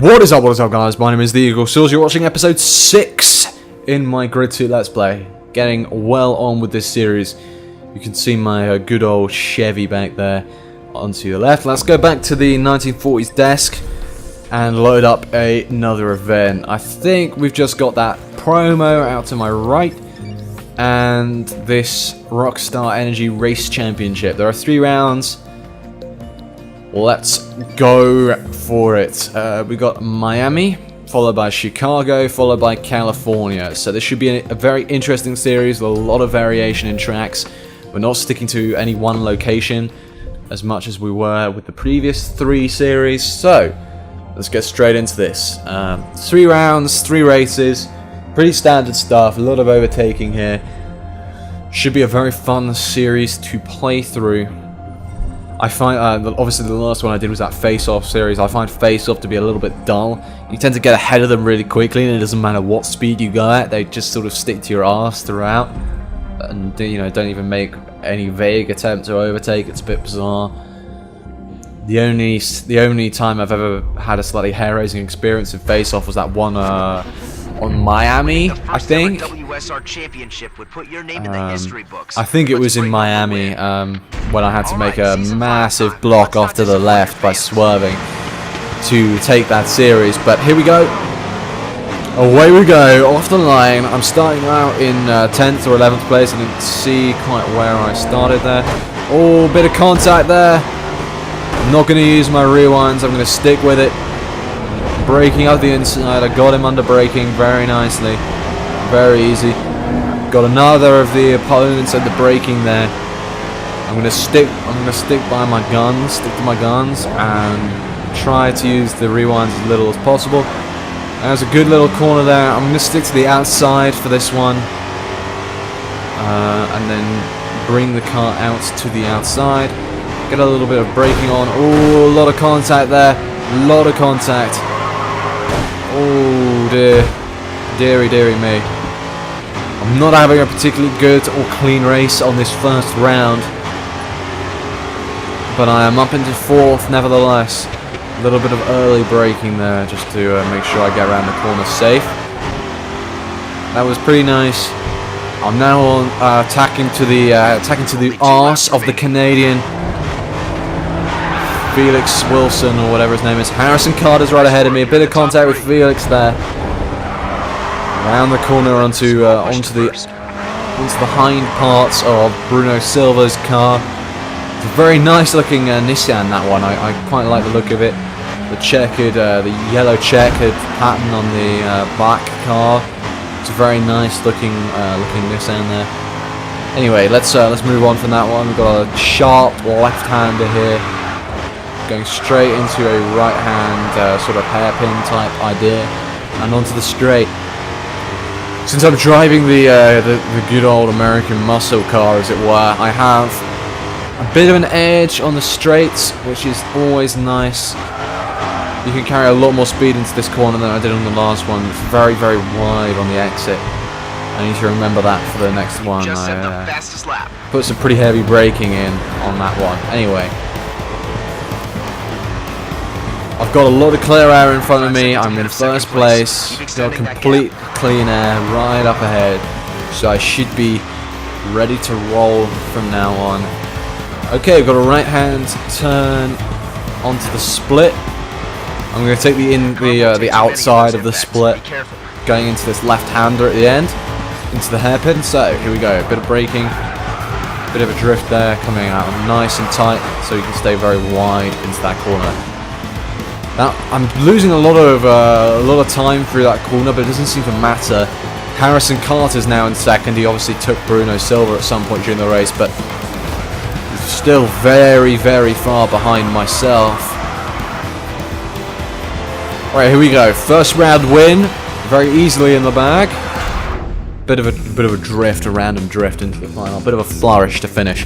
What is up guys, my name is the E06, you're watching episode 6 in my Grid 2 Let's Play. Getting well on with this series. You can see my good old Chevy back there onto the left. Let's go back to the 1940s desk and load up another event. I think we've just got that promo out to my right and this Rockstar Energy Race Championship. There are 3 rounds. Let's go for it. We got Miami, followed by Chicago, followed by California. So this should be a very interesting series with a lot of variation in tracks. We're not sticking to any one location as much as we were with the previous 3 series. So let's get straight into this. 3 rounds, 3 races, pretty standard stuff. A lot of overtaking here. Should be a very fun series to play through. I find, obviously the last one I did was that face-off series. I find face-off to be a little bit dull. You tend to get ahead of them really quickly and it doesn't matter what speed you go at, they just sort of stick to your arse throughout. And, you know, don't even make any vague attempt to overtake. It's a bit bizarre. The only time I've ever had a slightly hair-raising experience in face-off was that one on Miami, I think. Championship would put your name in the history books. I think it was in Miami when I had to make a massive block off to the left by swerving to take that series. But here we go. Away we go, off the line. I'm starting out in 10th or 11th place. I didn't see quite where I started there. Oh, bit of contact there. I'm not going to use my rewinds. I'm going to stick with it. Braking out the inside. I got him under braking very nicely. Very easy. Got another of the opponents at the braking there. I'm gonna stick by my guns, stick to my guns, and try to use the rewinds as little as possible. There's a good little corner there. I'm gonna stick to the outside for this one, and then bring the car out to the outside. Get a little bit of braking on. Oh, a lot of contact there. A lot of contact. Oh dear, dearie me. I'm not having a particularly good or clean race on this first round, but I am up into 4th nevertheless. A little bit of early braking there just to make sure I get around the corner safe. That was pretty nice. I'm now on attacking to the arse of the Canadian Felix Wilson or whatever his name is. Harrison Carter's right ahead of me. A bit of contact with Felix there. Around the corner onto the hind parts of Bruno Silva's car. It's a very nice looking Nissan, that one. I quite like the look of it. The checkered, the yellow checkered pattern on the back car. It's a very nice looking Nissan there. Anyway, let's move on from that one. We've got a sharp left-hander here, going straight into a right-hand sort of hairpin type idea, and onto the straight. Since I'm driving the good old American muscle car, as it were, I have a bit of an edge on the straights, which is always nice. You can carry a lot more speed into this corner than I did on the last one. It's very, very wide on the exit. I need to remember that for the next one. I put some pretty heavy braking in on that one. Anyway, I've got a lot of clear air in front of me. I'm in first place. Got complete clean air right up ahead. So I should be ready to roll from now on. Okay, we've got a right hand turn onto the split. I'm going to take the outside of the split, going into this left hander at the end, into the hairpin. So here we go. A bit of braking, bit of a drift there, coming out nice and tight, so you can stay very wide into that corner. Now, I'm losing a lot of time through that corner, but it doesn't seem to matter. Harrison Carter's now in second. He obviously took Bruno Silva at some point during the race, but he's still very, very far behind myself. Alright, here we go. First round win, very easily in the bag. Bit of a drift, a random drift into the final. Bit of a flourish to finish.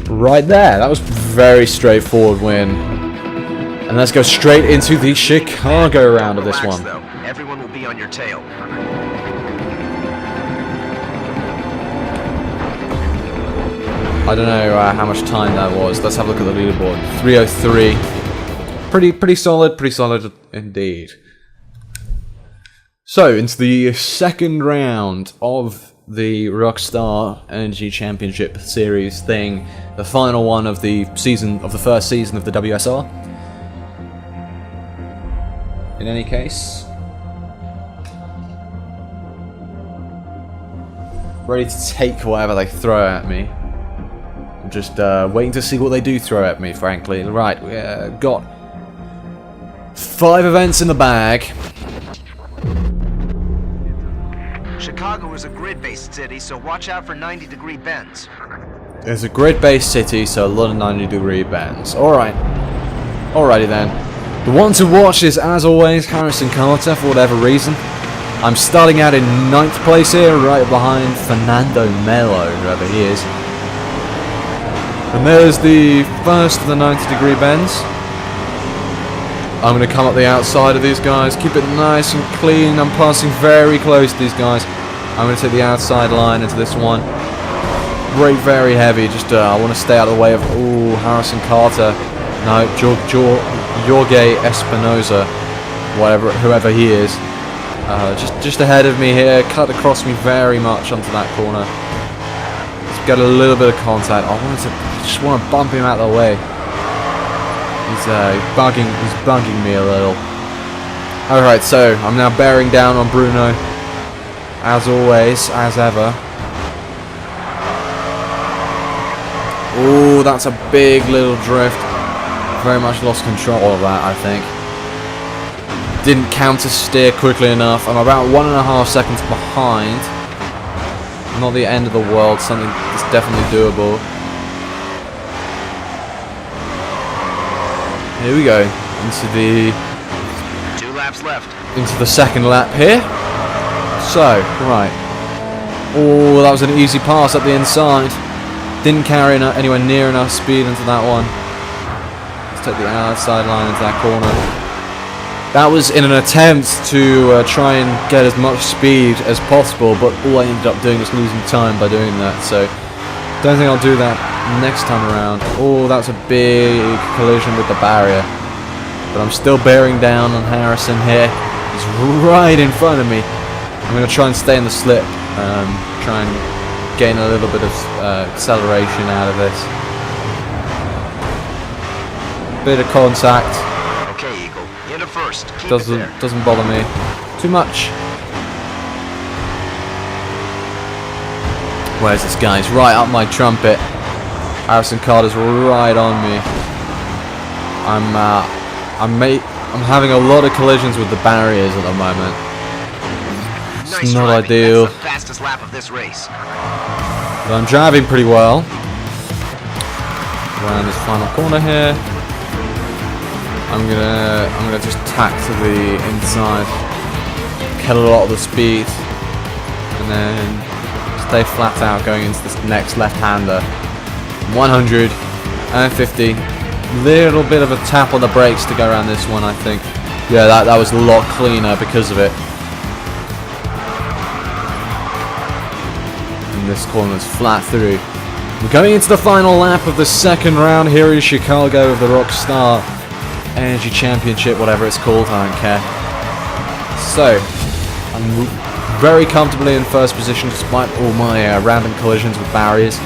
Right there, that was a very straightforward win. And let's go straight into the Chicago round of this one. Everyone will be on your tail. I don't know how much time that was. Let's have a look at the leaderboard. 3:03. pretty solid indeed. So into the second round of the Rockstar Energy Championship Series thing, the final one of the first season of the WSR. In any case, ready to take whatever they throw at me. I'm just waiting to see what they do throw at me, frankly. Right, we got 5 events in the bag. Chicago is a grid-based city, so watch out for 90-degree bends. It's a grid-based city, so a lot of 90-degree bends. Alright. Alrighty then. The one to watch is, as always, Harrison Carter, for whatever reason. I'm starting out in 9th place here, right behind Fernando Melo, whoever he is. And there's the first of the 90-degree bends. I'm going to come up the outside of these guys, keep it nice and clean. I'm passing very close to these guys. I'm going to take the outside line into this one. Brake very heavy, just I want to stay out of the way of, Harrison Carter. No, Jorge Espinoza, whoever he is. Just ahead of me here, cut across me very much onto that corner. Let's get a little bit of contact. I just want to bump him out of the way. He's bugging me a little. Alright, so I'm now bearing down on Bruno. As always, as ever. Oh, that's a big little drift. Very much lost control of that, I think. Didn't counter steer quickly enough. I'm about 1.5 seconds behind. Not the end of the world, something that's definitely doable. Here we go, into the 2 laps left. Into the second lap here. So, right. Oh, that was an easy pass up the inside. Didn't carry anywhere near enough speed into that one. Let's take the outside line into that corner. That was in an attempt to try and get as much speed as possible, but all I ended up doing was losing time by doing that. So, don't think I'll do that next time around. Oh, that's a big collision with the barrier. But I'm still bearing down on Harrison here. He's right in front of me. I'm going to try and stay in the slip. Try and gain a little bit of acceleration out of this. Bit of contact. Okay, Eagle. Into first. Doesn't bother me too much. Where's this guy? He's right up my trumpet. Harrison Carter's right on me. I'm having a lot of collisions with the barriers at the moment. It's not ideal. That's the fastest lap of this race. But I'm driving pretty well. Around this final corner here. I'm gonna just tack to the inside. Kill a lot of the speed. And then stay flat out going into this next left-hander. 150. Little bit of a tap on the brakes to go around this one, I think. Yeah, that was a lot cleaner because of it. And this corner's flat through. We're going into the final lap of the second round here in Chicago of the Rockstar Energy Championship, whatever it's called, I don't care. So, I'm very comfortably in first position despite all my random collisions with barriers.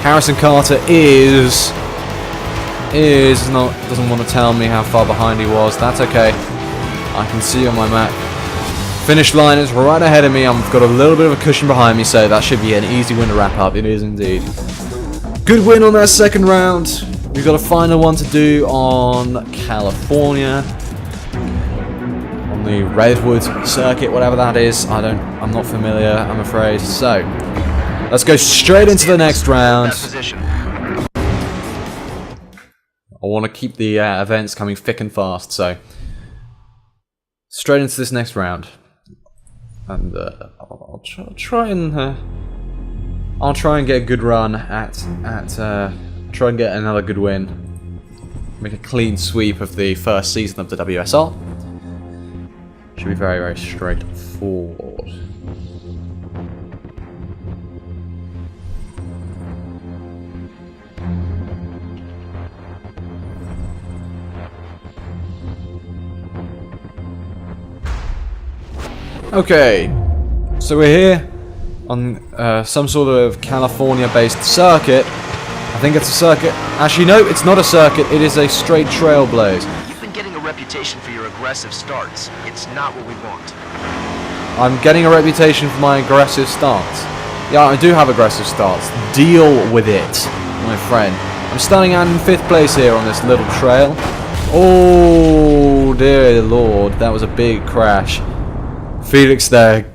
Harrison Carter doesn't want to tell me how far behind he was. That's okay. I can see on my map. Finish line is right ahead of me. I've got a little bit of a cushion behind me, so that should be an easy win to wrap up. It is indeed. Good win on that second round. We've got a final one to do on California. On the Redwood circuit, whatever that is. I'm not familiar, I'm afraid. So, let's go straight into the next round. I want to keep the events coming thick and fast, so straight into this next round, and I'll try and get a good run at try and get another good win, make a clean sweep of the first season of the WSR. Should be very, very straightforward. Okay, so we're here on some sort of California-based circuit. I think it's a circuit. Actually, no, it's not a circuit. It is a straight trailblaze. You've been getting a reputation for your aggressive starts. It's not what we want. I'm getting a reputation for my aggressive starts. Yeah, I do have aggressive starts. Deal with it, my friend. I'm starting out in 5th place here on this little trail. Oh, dear Lord. That was a big crash. Felix there.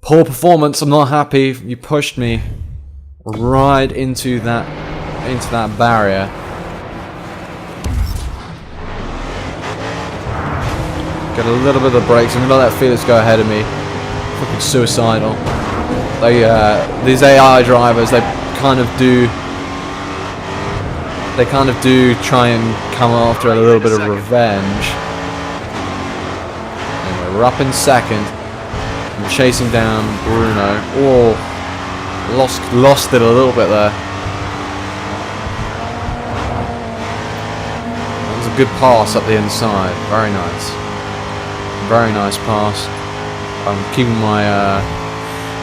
Poor performance. I'm not happy. You pushed me right into that barrier. Get a little bit of the brakes. I'm gonna let Felix go ahead of me. Fucking suicidal. These AI drivers, they kind of do try and come after a little bit of revenge. Anyway, we're up in 2nd. I'm chasing down Bruno. Oh, lost it a little bit there. That was a good pass up the inside. Very nice. Very nice pass. I'm keeping my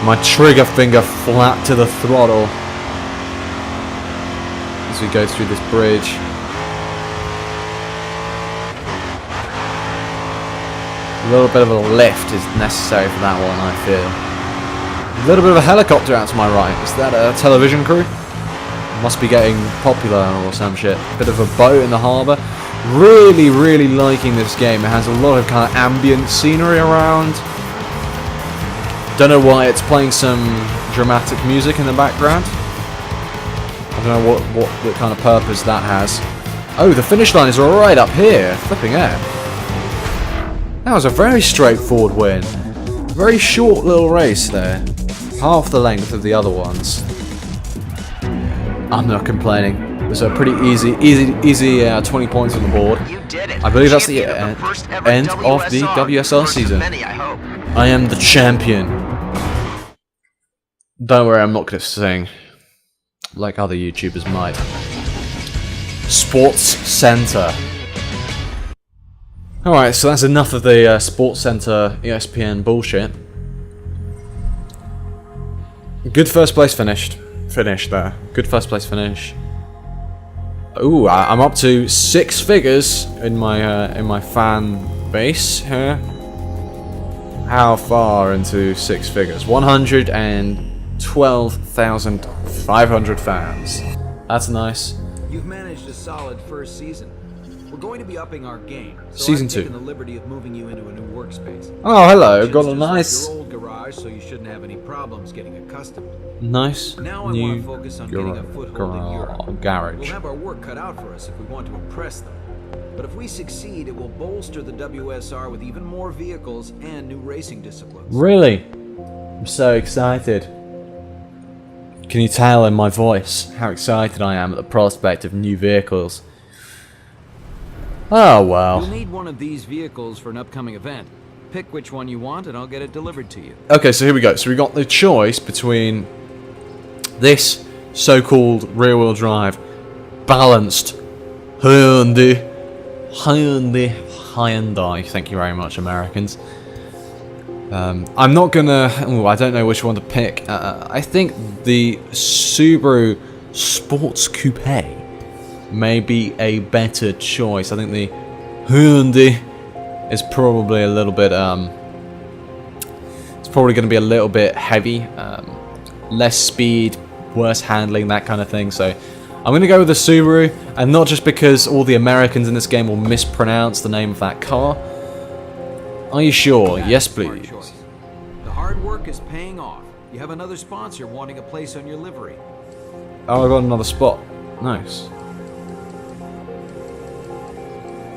my trigger finger flat to the throttle as we go through this bridge. A little bit of a lift is necessary for that one, I feel. A little bit of a helicopter out to my right. Is that a television crew? Must be getting popular or some shit. Bit of a boat in the harbour. Really, really liking this game. It has a lot of kind of ambient scenery around. Don't know why it's playing some dramatic music in the background. I don't know what kind of purpose that has. Oh, the finish line is right up here. Flipping out. That was a very straightforward win. Very short little race there. Half the length of the other ones. I'm not complaining. It was a pretty easy 20 points on the board. You did it. I believe that's the end of the WSL season. I am the champion. Don't worry, I'm not going to sing like other YouTubers might. Sports Center. Alright, so that's enough of the Sports Center ESPN bullshit. Good first place finish there. Good first place finish. Ooh, I'm up to 6 figures in my fan base here. How far into 6 figures? 112,500 fans. That's nice. You've managed a solid first season. We're going to be upping our game. So Season I've 2. taken the liberty of moving you into a new workspace. Oh, hello. Kitchen's Got a just nice, like your old garage, so you shouldn't have any problems getting accustomed. nice Now I new want to focus on getting a foothold in Europe. garage. We'll have our work cut out for us if we want to impress them. But if we succeed, it will bolster the WSR with even more vehicles and new racing disciplines. Really? I'm so excited. Can you tell in my voice how excited I am at the prospect of new vehicles? Oh You'll well. need one of these vehicles for an upcoming event. Pick which one you want and I'll get it delivered to you. Okay, so here we go. So we got the choice between this so-called rear-wheel drive balanced Hyundai. Thank you very much, Americans. I'm not gonna. Ooh, I don't know which one to pick. I think the Subaru Sports Coupe may be a better choice. I think the Hyundai is probably a little bit. It's probably going to be a little bit heavy, less speed, worse handling, that kind of thing. So I'm going to go with the Subaru, and not just because all the Americans in this game will mispronounce the name of that car. Are you sure? Yes, Smart please. choice. The hard work is paying off. You have another sponsor wanting a place on your livery. Oh, I got another spot. Nice.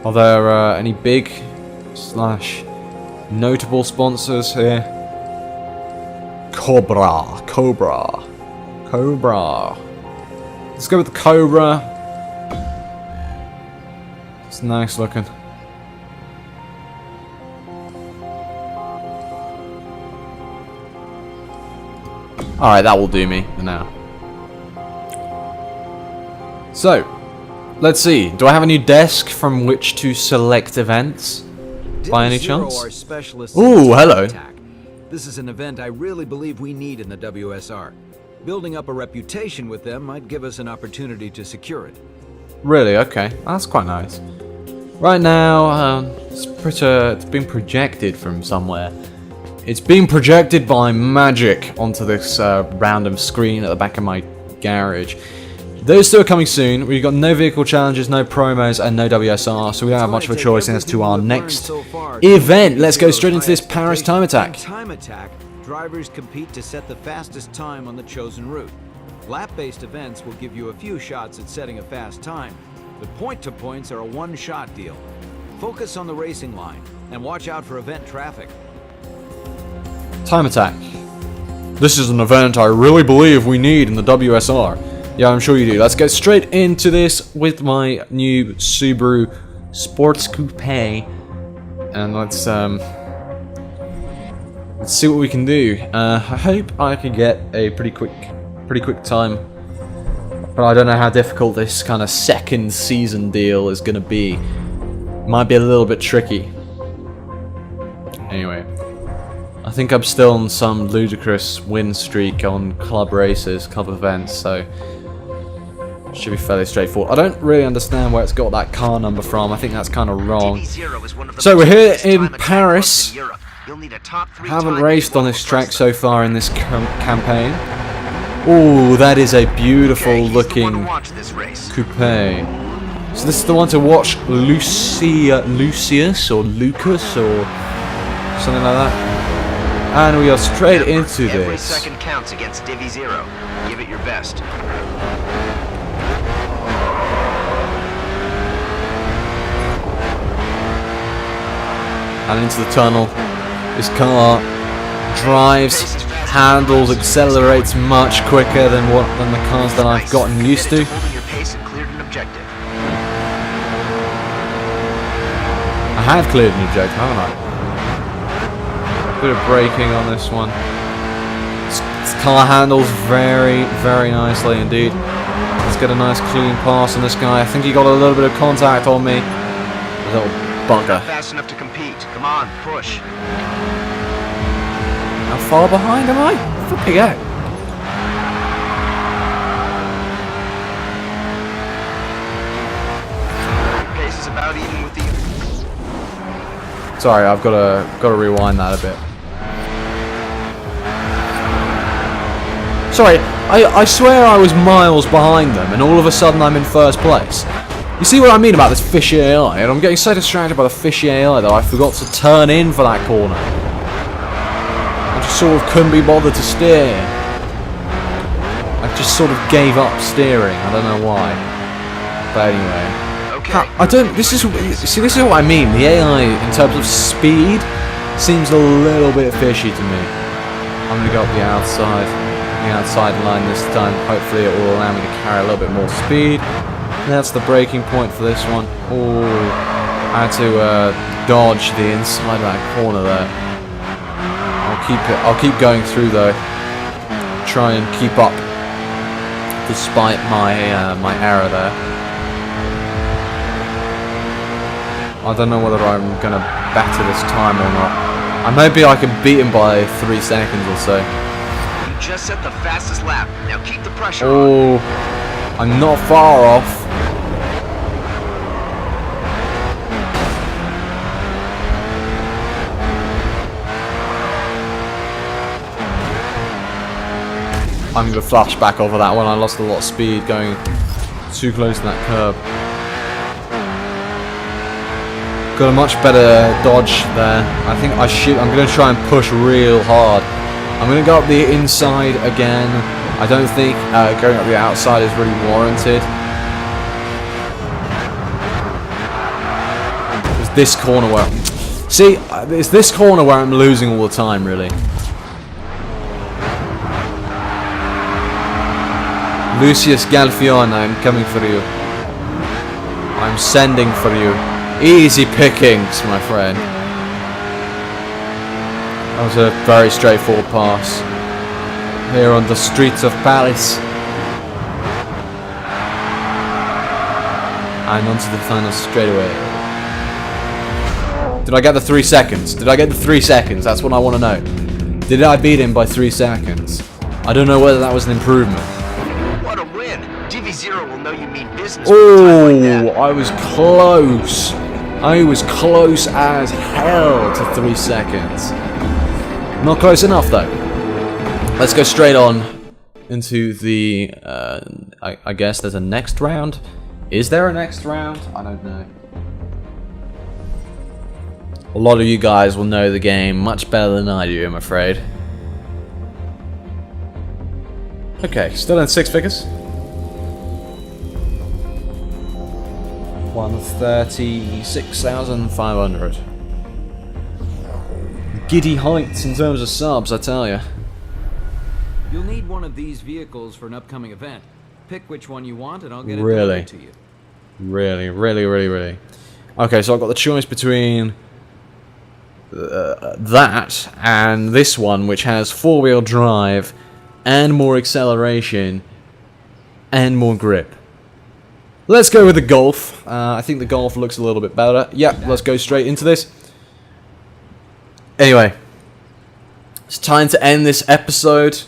Are there any big / notable sponsors here? Cobra. Let's go with the Cobra. It's nice looking. Alright, that will do me for now. So, let's see. Do I have a new desk from which to select events? by any Zero chance? are specialists Ooh, in hello. attack. This is an event I really believe we need in the WSR. Building up a reputation with them might give us an opportunity to secure it. Really? Okay, that's quite nice. Right now, it's been projected from somewhere. It's been projected by magic onto this random screen at the back of my garage. Those two are coming soon. We've got no vehicle challenges, no promos, and no WSR, so we don't have much of a choice as to our next event. Let's go straight into this Paris time attack. Time attack, drivers compete to set the fastest time on the chosen route. Lap-based events will give you a few shots at setting a fast time, but point-to-points are a one-shot deal. Focus on the racing line, and watch out for event traffic. Time attack. This is an event I really believe we need in the WSR. Yeah, I'm sure you do. Let's get straight into this with my new Subaru Sports Coupe, and let's see what we can do. I hope I can get a pretty quick time, but I don't know how difficult this kind of second season deal is going to be. Might be a little bit tricky. Anyway, I think I'm still on some ludicrous win streak on club races, club events, so should be fairly straightforward. I don't really understand where it's got that car number from. I think that's kind of wrong. So we're here in Paris. Haven't raced on this track so far in this campaign. Oh, that is a beautiful looking coupe. So this is the one to watch, Lucius or Lucas or something like that. And we are straight into this. Every second counts against Divvy Zero. Give it your best. And into the tunnel. This car drives, handles, accelerates much quicker than the cars that I've gotten used to. I have cleared an objective, haven't I? Bit of braking on this one. This car handles very, very nicely indeed. Let's get a nice clean pass on this guy. I think he got a little bit of contact on me. A little bugger. Fast enough to compete. Come on, push. How far behind am I? Flipping out. Your pace is about even with the. Sorry, I've got to rewind that a bit. Sorry, I swear I was miles behind them, and all of a sudden I'm in first place. You see what I mean about this fishy AI? And I'm getting so distracted by the fishy AI that I forgot to turn in for that corner. I just sort of couldn't be bothered to steer. I just sort of gave up steering. I don't know why. But anyway. Okay. This is what I mean. The AI in terms of speed seems a little bit fishy to me. I'm gonna go up the outside line this time. Hopefully it will allow me to carry a little bit more speed. That's the braking point for this one. Oh, I had to dodge the inside of that corner there. I'll keep going through though. Try and keep up, despite my my error there. I don't know whether I'm gonna batter this time or not. Maybe I can beat him by 3 seconds or so. You just set the fastest lap. Now keep the pressure on. Oh, I'm not far off. I'm going to flash back over that one. I lost a lot of speed going too close to that curb. Got a much better dodge there. I think I'm going to try and push real hard. I'm going to go up the inside again. I don't think going up the outside is really warranted. It's this corner where... See, it's this corner where I'm losing all the time, really. Lucius Galfion, I'm coming for you. I'm sending for you. Easy pickings, my friend. That was a very straightforward pass. Here on the streets of Paris. And onto the final straightaway. Did I get the 3 seconds? Did I get the 3 seconds? That's what I want to know. Did I beat him by 3 seconds? I don't know whether that was an improvement. What a win! DV0 will know you mean business with a time like that. Oh, I was close. I was close as hell to 3 seconds. Not close enough though. Let's go straight on into the, I guess there's a next round. Is there a next round? I don't know. A lot of you guys will know the game much better than I do, I'm afraid. Okay, still in 6 figures. 136,500. Giddy heights in terms of subs, I tell you. You'll need one of these vehicles for an upcoming event. Pick which one you want and I'll get it Really? delivered to you. Really. Okay, so I've got the choice between that and this one, which has 4-wheel drive and more acceleration and more grip. Let's go with the Golf. I think the Golf looks a little bit better. Yep, let's go straight into this. Anyway, it's time to end this episode.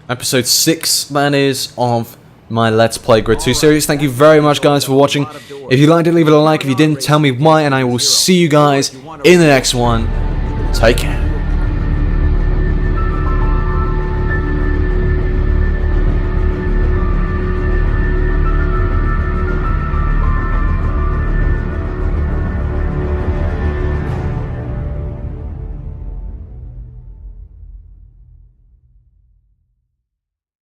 Episode 6, that is, of my Let's Play Grid 2 series. Thank you very much, guys, for watching. If you liked it, leave it a like. If you didn't, tell me why, and I will see you guys in the next one. Take care.